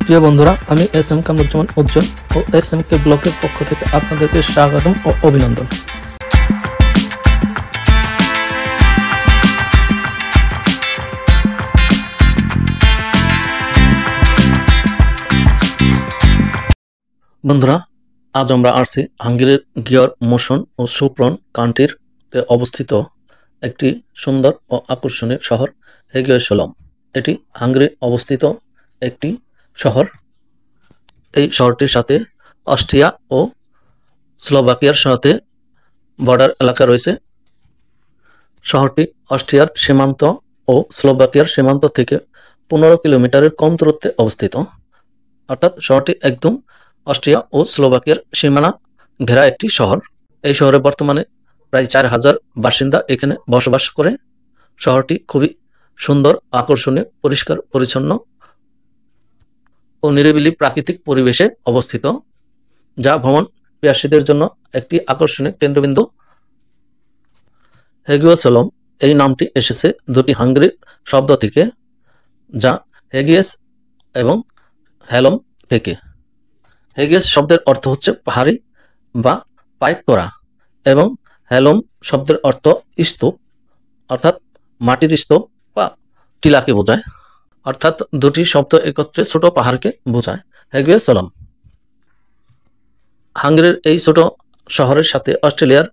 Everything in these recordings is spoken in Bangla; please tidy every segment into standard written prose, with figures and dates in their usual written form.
প্রিয় বন্ধুরা, আমি এস এম কামরুজ্জামান উজ্জ্বল ও এস এম কে ব্লকের পক্ষ থেকে আপনাদেরকে স্বাগতম ও অভিনন্দন। বন্ধুরা, আজ আমরা আসছি হাঙ্গেরির গিয়র মোশন ও সুপ্রন কান্ট্রিতে অবস্থিত একটি সুন্দর ও আকর্ষণীয় শহর হেগিওসোলম। এটি হাঙ্গেরি অবস্থিত একটি শহর। এই শহরটির সাথে অস্ট্রিয়া ও স্লোভাকিয়ার সাথে বর্ডার এলাকা রয়েছে। শহরটি অস্ট্রিয়ার সীমান্ত ও স্লোভাকিয়ার সীমান্ত থেকে 15 কিলোমিটারের কম দূরত্বে অবস্থিত, অর্থাৎ শহরটি একদম অস্ট্রিয়া ও স্লোভাকিয়ার সীমানা ঘেরা একটি শহর। এই শহরে বর্তমানে প্রায় 4000 বাসিন্দা এখানে বসবাস করে। শহরটি খুবই সুন্দর, আকর্ষণীয়, পরিষ্কার পরিচ্ছন্ন ও নিরিবিলি প্রাকৃতিক পরিবেশে অবস্থিত, যা ভ্রমণ পিয়াসীদের জন্য একটি আকর্ষণীয় কেন্দ্রবিন্দু। হেগিওসোলম এই নামটি এসেছে দুটি হাঙ্গেরি শব্দ থেকে, যা হেগিয়েস এবং হেলম থেকে। হেগিয়েস শব্দের অর্থ হচ্ছে পাহাড়ি বা পাইক করা, এবং হেলম শব্দের অর্থ স্তূপ, অর্থাৎ মাটির স্তূপ বা টিলাকে বোঝায়। অর্থাৎ দুটি শব্দ একত্রে ছোট পাহাড়কে বোঝায়। হেগিওসোলম হাঙ্গেরির এই ছোট শহরের সাথে অস্ট্রেলিয়ার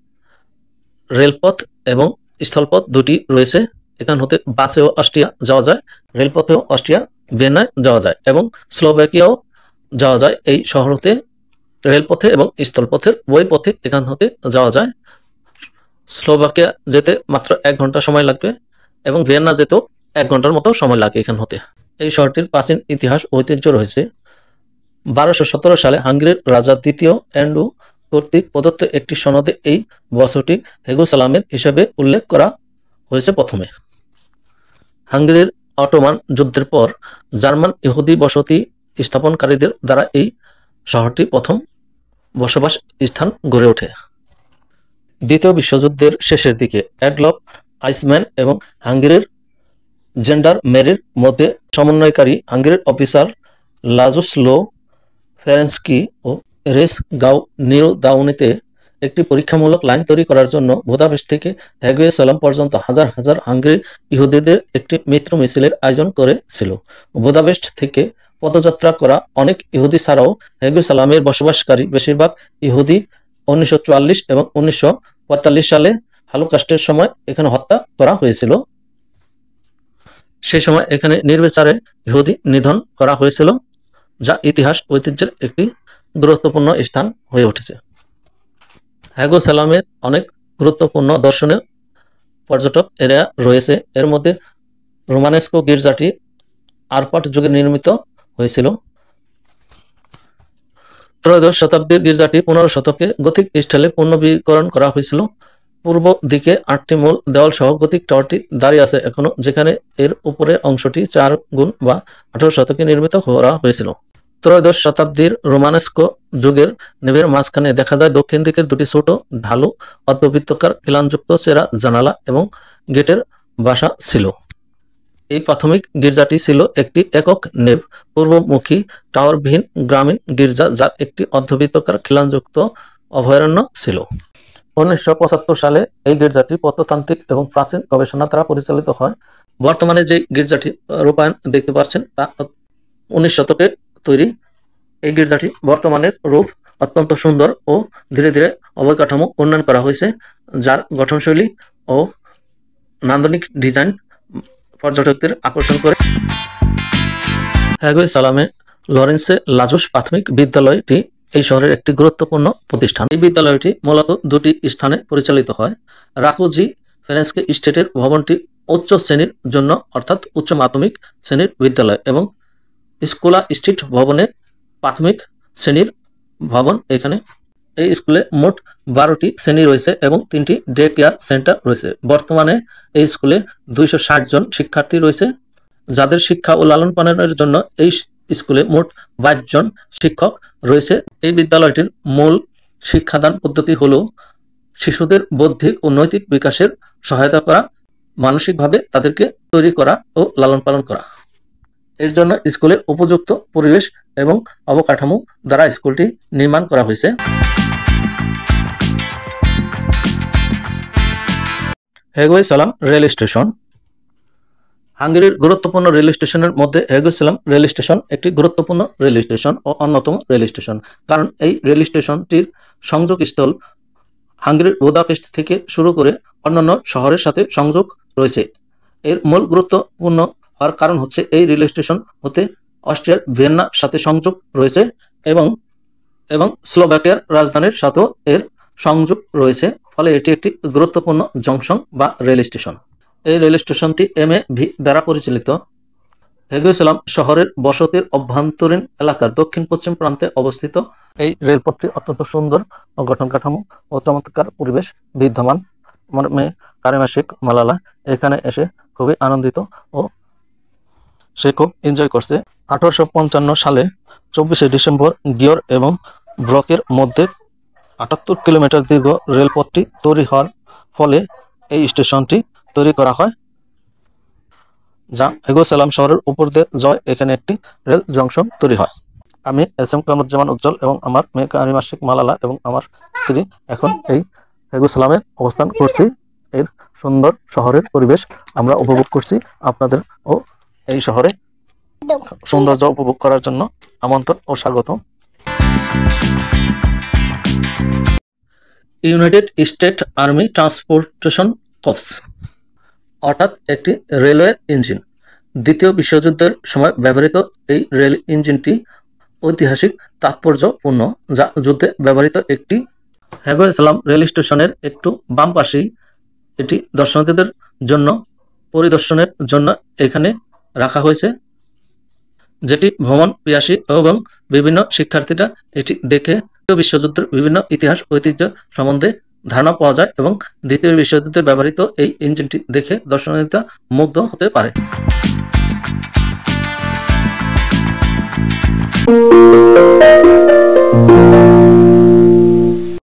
রেলপথ এবং স্থলপথ দুটি রয়েছে। এখান হতে বাসেও অস্ট্রিয়া যাওয়া যায়, রেলপথেও অস্ট্রিয়া ভিয়েনায় যাওয়া যায়, এবং স্লোভাকিয়াও যাওয়া যায়। এই শহর হতে রেলপথে এবং স্থলপথের উভয় পথে এখান হতে যাওয়া যায়। স্লোভাকিয়া যেতে মাত্র 1 ঘন্টা সময় লাগবে, এবং ভিয়েনা যেতেও 1 ঘন্টার মতো সময় লাগে এখান হতে। এই শহরটির প্রাচীন ইতিহাস ঐতিহ্য রয়েছে। 1217 সালে হাঙ্গেরির রাজা দ্বিতীয় অ্যান্ড্রু কর্তৃক প্রদত্ত একটি সনদে এই বছরটি হেগিওসোলমের হিসেবে উল্লেখ করা হয়েছে। প্রথমে হাঙ্গেরির অটোমান যুদ্ধের পর জার্মান ইহুদি বসতি স্থাপনকারীদের দ্বারা এই শহরটি প্রথম বসবাস স্থান গড়ে ওঠে। দ্বিতীয় বিশ্বযুদ্ধের শেষের দিকে অ্যাডলফ আইসম্যান এবং হাঙ্গেরির জেন্ডারমেরির মধ্যে সমন্বয়কারী হাঙ্গেরির অফিসার লাজুস্লো ফেরেন্সকি ও রেস গাউ নিউ দাউনিতে একটি পরীক্ষামূলক লাইন তৈরি করার জন্য বুদাপেস্ট থেকে হেগিওসোলম পর্যন্ত হাজার হাজার হাঙ্গেরি ইহুদিদের একটি মিত্র মিছিলের আয়োজন করেছিল। বুদাপেস্ট থেকে পদযাত্রা করা অনেক ইহুদি ছাড়াও হেগিওসোলমের বসবাসকারী বেশিরভাগ ইহুদি 1944 এবং 1945 সালে হলোকস্টের সময় এখানে হত্যা করা হয়েছিল। সেই সময় এখানে নির্বিচারে ইহুদি নিধন করা হয়েছিল, যা ইতিহাস ঐতিহ্যের একটি গুরুত্বপূর্ণ স্থান হয়ে উঠেছে। হেগিওসোলমের অনেক গুরুত্বপূর্ণ দর্শনীয় পর্যটক এরিয়া রয়েছে। এর মধ্যে রোমানেস্কো গির্জাটি আরপাট যুগে নির্মিত হয়েছিল। ত্রয়োদশ শতাব্দীর গির্জাটি 15 শতকে গথিক স্টাইলে পুনর্নবীকরণ করা হয়েছিল। পূর্ব দিকে 8টি মূল দেওয়াল সহ গথিক টাওয়ারটি দাঁড়িয়ে আছে এখনো, যেখানে এর উপরের অংশটি 4 গুণ বা 18 শতকে নির্মিত করা হয়েছিল। ত্রয়োদশ শতাব্দীর রোমানেস্কো যুগের নেভের মাঝখানে দেখা যায় দক্ষিণ দিকের দুটি ছোট ঢালু অর্ধবৃত্তাকার খিলানযুক্ত চেরা জানালা এবং গেটের বাসা ছিল। এই প্রাথমিক গির্জাটি ছিল একটি একক নেভ পূর্বমুখী টাওয়ারবিহীন গ্রামীণ গির্জা, যার একটি অর্ধবৃত্তাকার খিলানযুক্ত অভয়ারণ্য ছিল। 1975 সালে এই গির্জাটি প্রত্নতাত্ত্বিক এবং প্রাচীন গবেষণা দ্বারা পরিচালিত হয়। বর্তমানে যে গির্জাটি রূপায়ণ দেখতে পাচ্ছেন তা 19 শতকে তৈরি। এই গির্জাটি বর্তমানের রূপ অত্যন্ত সুন্দর ও ধীরে ধীরে অবকাঠামো উন্নয়ন করা হয়েছে, যার গঠনশৈলী ও নান্দনিক ডিজাইন পর্যটকদের আকর্ষণ করে। হেগিওসোলমে লরেন্সে লাজুস প্রাথমিক বিদ্যালয়টি এই শহরের একটি গুরুত্বপূর্ণ প্রতিষ্ঠান। এই বিদ্যালয়টি মূলত দুটি স্থানে পরিচালিত হয়। রাকুজি ফেরেন্সকি স্টেটের ভবনটি উচ্চ শ্রেণীর জন্য, অর্থাৎ উচ্চ মাধ্যমিক শ্রেণীর বিদ্যালয়, এবং স্কুলা স্ট্রিট ভবনে প্রাথমিক শ্রেণীর ভবন। এখানে এই স্কুলে মোট 12টি শ্রেণী রয়েছে এবং 3টি ডে কেয়ার সেন্টার রয়েছে। বর্তমানে এই স্কুলে 260 জন শিক্ষার্থী রয়েছে, যাদের শিক্ষা ও লালন পালনের জন্য এই স্কুলে মোট 22 জন শিক্ষক রয়েছে। এই বিদ্যালয়টির মূল শিক্ষাদান পদ্ধতি হল শিশুদের বৌদ্ধিক ও নৈতিক বিকাশের সহায়তা করা, মানসিকভাবে তাদেরকে তৈরি করা ও লালন পালন করা। এর জন্য স্কুলের উপযুক্ত পরিবেশ এবং অবকাঠামো দ্বারা স্কুলটি নির্মাণ করা হয়েছে। হেগুয়ে সালাম রেল স্টেশন। হাঙ্গেরির গুরুত্বপূর্ণ রেল স্টেশনের মধ্যে হেগুয়ে সালাম রেল স্টেশন একটি গুরুত্বপূর্ণ রেল স্টেশন ও অন্যতম রেল স্টেশন, কারণ এই রেল স্টেশনটির সংযোগস্থল হাঙ্গেরির বুদাপেস্ট থেকে শুরু করে অন্যান্য শহরের সাথে সংযোগ রয়েছে। এর মূল গুরুত্বপূর্ণ হওয়ার কারণ হচ্ছে এই রেল স্টেশন হতে অস্ট্রিয়ার ভিয়েনার সাথে সংযোগ রয়েছে এবং স্লোভাকিয়ার রাজধানীর সাথেও এর সংযোগ রয়েছে, ফলে এটি একটি গুরুত্বপূর্ণ জংশন বা রেল স্টেশন। এই রেল স্টেশনটি MAV দ্বারা পরিচালিত। হেগুয়ে সালাম শহরের বসতির অভ্যন্তরীণ এলাকার দক্ষিণ পশ্চিম প্রান্তে অবস্থিত। এই রেলপথটি অত্যন্ত সুন্দর গঠন কাঠামো ও চমৎকার পরিবেশ বিদ্যমান। আমার মেয়ে কারিমা শেখ মালালা এখানে এসে খুবই আনন্দিত ও সে খুব এনজয় করছে। 1855 সালে 24শে ডিসেম্বর গিয়র এবং ব্রকের মধ্যে 78 কিলোমিটার দীর্ঘ রেলপথটি তৈরি হওয়ার ফলে এই স্টেশনটি তৈরি করা হয়, যা হেগুয়ে সালাম শহরের উপর দিয়ে যায়। এখানে একটি রেল জংশন তৈরি হয়। আমি SM কামরুজ্জামান উজ্জ্বল এবং আমার মেয়ে কারিমা শেখ মালালা এবং আমার স্ত্রী এখন এই হেগুয়ে সালামে অবস্থান করছি। এর সুন্দর শহরের পরিবেশ আমরা উপভোগ করছি। আপনাদের ও এই শহরে সৌন্দর্য উপভোগ করার জন্য আমন্ত্রণ ও স্বাগত। United state army transportation corps অর্থাৎ একটি রেলওয়ে ইঞ্জিন। দ্বিতীয় বিশ্বযুদ্ধের সময় ব্যবহৃত এই রেল ইঞ্জিনটি ঐতিহাসিক তাৎপর্যপূর্ণ, যা যুদ্ধে ব্যবহৃত একটি। হেগুয়ে সালাম রেল স্টেশনের একটু বাম পাশেই এটি দর্শনার্থীদের জন্য পরিদর্শনের জন্য এখানে রাখা হয়েছে, যেটি ভ্রমণ পিয়াসী এবং বিভিন্ন শিক্ষার্থীরা এটি দেখে দ্বিতীয় বিশ্বযুদ্ধের বিভিন্ন ইতিহাস ঐতিহ্য সম্বন্ধে ধারণা পাওয়া যায় এবং দ্বিতীয় বিশ্বযুদ্ধে ব্যবহৃত এই ইঞ্জিনটি দেখে দর্শনার্থীরা মুগ্ধ হতে পারে।